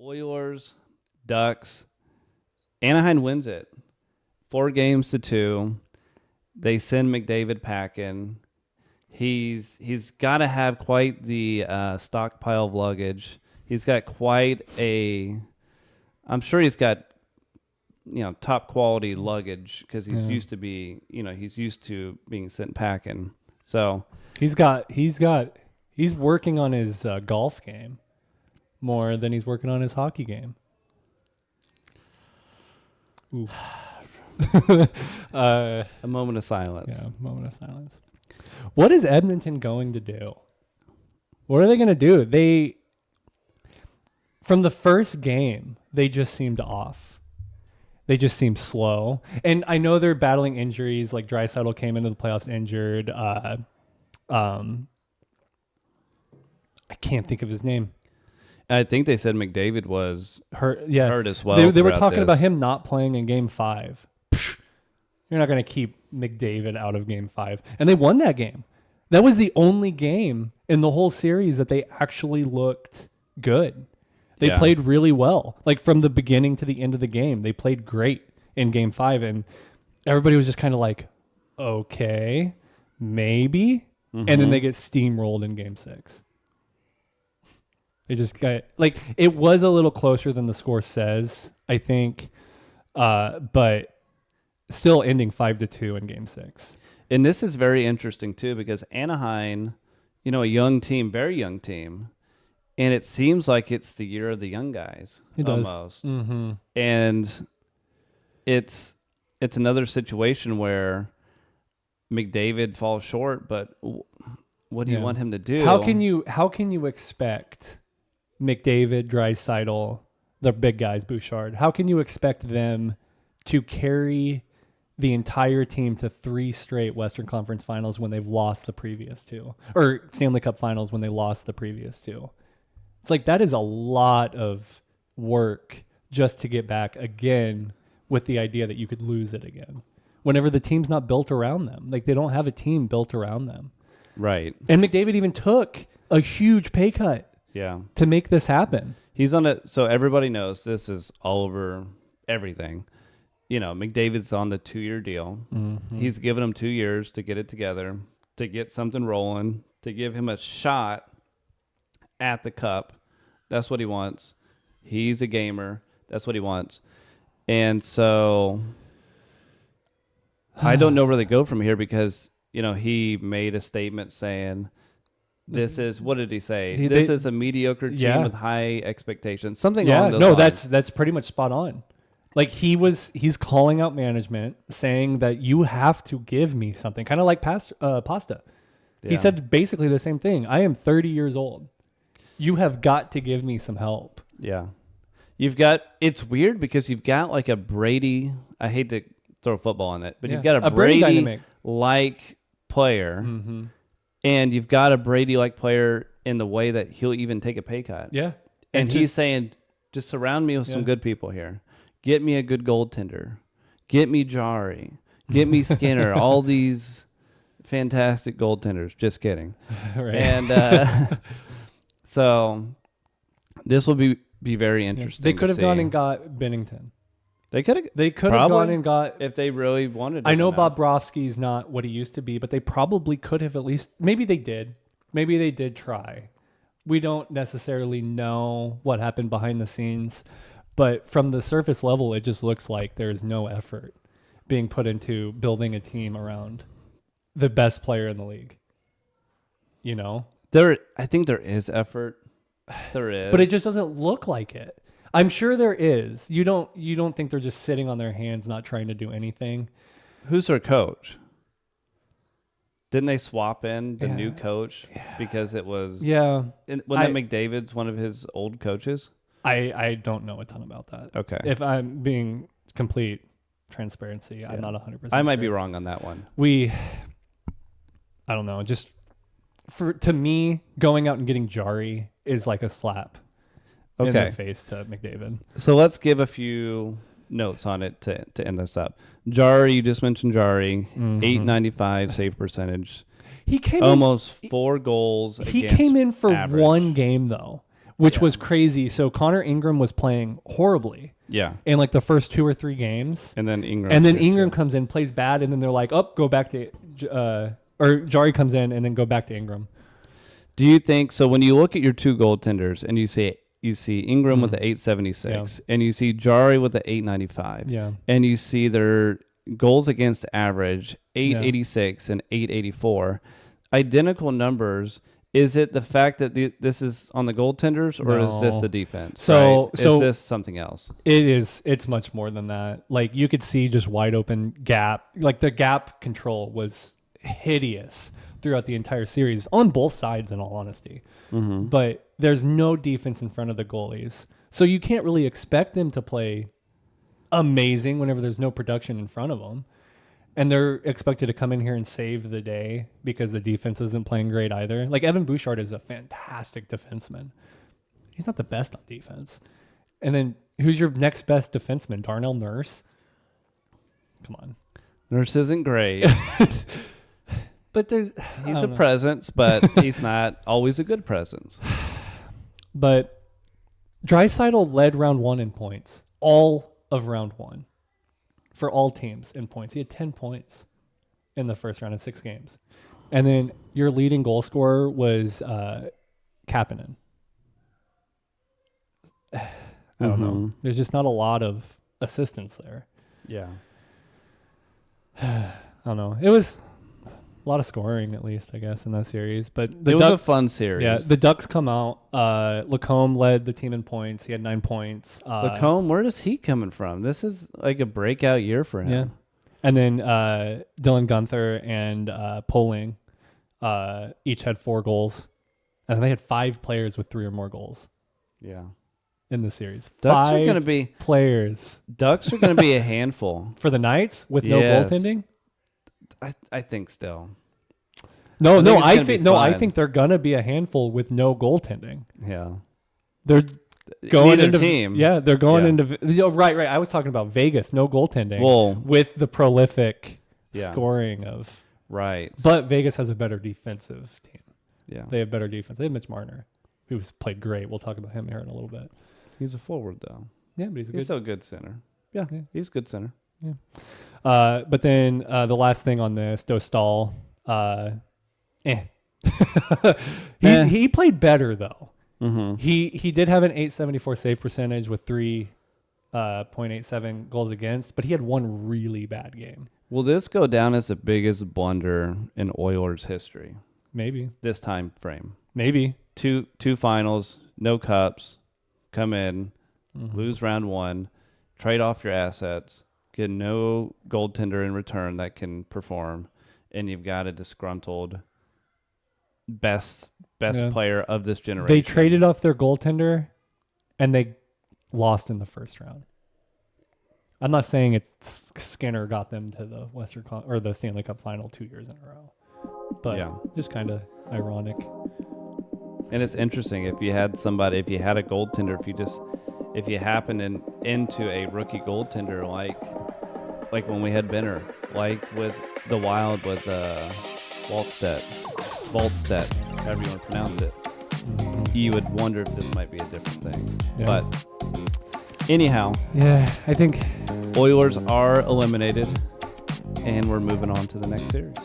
Oilers, Ducks. Anaheim wins it 4-2. They send McDavid packing. He's got to have quite the stockpile of luggage. He's got quite a. I'm sure he's got, top quality luggage because he's used to being sent packing. So he's working on his golf game more than he's working on his hockey game. Ooh. A moment of silence. Yeah, moment of silence. What is Edmonton going to do? What are they going to do? From the first game, they just seemed off. They just seemed slow. And I know they're battling injuries. Like Draisaitl came into the playoffs injured. I can't think of his name. I think they said McDavid was hurt as well. They were talking about him not playing in Game 5. You're not going to keep McDavid out of Game 5. And they won that game. That was the only game in the whole series that they actually looked good. They played really well. Like from the beginning to the end of the game, they played great in Game 5. And everybody was just kind of like, okay, maybe. Mm-hmm. And then they get steamrolled in Game 6. They just got, it was a little closer than the score says, I think. But still ending 5-2 in Game 6. And this is very interesting, too, because Anaheim, a young team, very young team, and it seems like it's the year of the young guys. It almost. Does. Mm-hmm. And it's another situation where McDavid falls short, but what do you want him to do? How can you expect McDavid, Draisaitl, the big guys, Bouchard, how can you expect them to carry the entire team to 3 straight Western Conference Finals when they've lost the previous 2, or Stanley Cup Finals when they lost the previous 2? It's like that is a lot of work just to get back again with the idea that you could lose it again. Whenever the team's not built around them, like they don't have a team built around them. Right. And McDavid even took a huge pay cut. Yeah. To make this happen. He's on it. So everybody knows this is all over everything. McDavid's on the 2-year deal. Mm-hmm. He's given him 2 years to get it together, to get something rolling, to give him a shot at the cup. That's what he wants. He's a gamer. That's what he wants. And so I don't know where they go from here because, he made a statement saying, this is, what did he say? This is a mediocre team with high expectations. Something along those lines. That's pretty much spot on. Like he's calling out management, saying that you have to give me something, kind of like Pasta. Yeah. He said basically the same thing. I am 30 years old. You have got to give me some help. Yeah. It's weird because you've got like a Brady, I hate to throw football on it, but you've got a Brady-like player, mm-hmm. and you've got a Brady-like player in the way that he'll even take a pay cut. Yeah. And he's saying, just surround me with some good people here. Get me a good goaltender. Get me Jari. Get me Skinner. All these fantastic goaltenders. Just kidding. Right. And so this will be very interesting. They could have gone and got Bennington. They could have gone and got, if they really wanted to. I know Bobrovsky's not what he used to be, but they probably could have at least, maybe they did try. We don't necessarily know what happened behind the scenes. But from the surface level, it just looks like there's no effort being put into building a team around the best player in the league. I think there is effort. There is. But it just doesn't look like it. I'm sure there is. You don't think they're just sitting on their hands not trying to do anything? Who's their coach? Didn't they swap in the new coach because it was... Yeah. Wasn't that McDavid's one of his old coaches? I don't know a ton about that. Okay. If I'm being complete transparency, I'm not 100%. I might be wrong on that one. I don't know. Just to me, going out and getting Jari is like a slap in the face to McDavid. So let's give a few notes on it to end this up. Jari, you just mentioned Jari, mm-hmm. .895 save percentage. He came almost 4 goals. He came in for average. one game though. which was crazy. So Connor Ingram was playing horribly. Yeah. In like the first 2 or 3 games. And then Ingram comes in, plays bad, and then they're like, oh, go back to or Jari comes in and then go back to Ingram. Do you think so? When you look at your two goaltenders and you see Ingram with the 876 and you see Jari with the 895, and you see their goals against average 886 and 884, identical numbers. Is it the fact that this is on the goaltenders, or is this the defense? So is this something else? It is. It's much more than that. Like you could see just wide open gap. Like the gap control was hideous throughout the entire series on both sides, in all honesty. Mm-hmm. But there's no defense in front of the goalies, so you can't really expect them to play amazing whenever there's no production in front of them. And they're expected to come in here and save the day because the defense isn't playing great either. Like Evan Bouchard is a fantastic defenseman. He's not the best on defense. And then who's your next best defenseman? Darnell Nurse? Come on. Nurse isn't great. But he's a presence, but he's not always a good presence. But Draisaitl led round 1 in points. All of round 1. For all teams in points. He had 10 points in the first round of 6 games. And then your leading goal scorer was Kapanen. I don't know. There's just not a lot of assistance there. Yeah. I don't know. It was a lot of scoring, at least, I guess, in that series. But it was a fun series. Yeah, the Ducks come out. Lacombe led the team in points. He had 9 points. Lacombe, where is he coming from? This is like a breakout year for him. Yeah. And then Dylan Gunther and Poling each had 4 goals. And they had 5 players with 3 or more goals. Yeah. In the series. Ducks are going to be players. Ducks are going to be a handful. For the Knights with no goaltending? I think still. I think they're gonna be a handful with no goaltending. Yeah, they're going into team. Yeah, they're going into right. I was talking about Vegas, no goaltending. Well, with the prolific scoring of right, but Vegas has a better defensive team. Yeah, they have better defense. They have Mitch Marner, who's played great. We'll talk about him here in a little bit. He's a forward though. Yeah, but he's still a good center. Yeah, he's a good center. Yeah. But then the last thing on this, Dostal, he played better though. Mm-hmm. He did have an 874 save percentage with 3.87 goals against, but he had one really bad game. Will this go down as the biggest blunder in Oilers history? Maybe this time frame. Maybe two finals, no cups, come in, lose round 1, trade off your assets. Get no goaltender in return that can perform, and you've got a disgruntled best player of this generation. They traded off their goaltender, and they lost in the first round. I'm not saying it's Skinner got them to the or the Stanley Cup final 2 years in a row, but just kind of ironic. And it's interesting if you had a goaltender, if you happen into a rookie goaltender like when we had Benner, like with the Wild with Volstedt, however you want to pronounce it, you would wonder if this might be a different thing. Yeah. But anyhow, I think Oilers are eliminated, and we're moving on to the next series.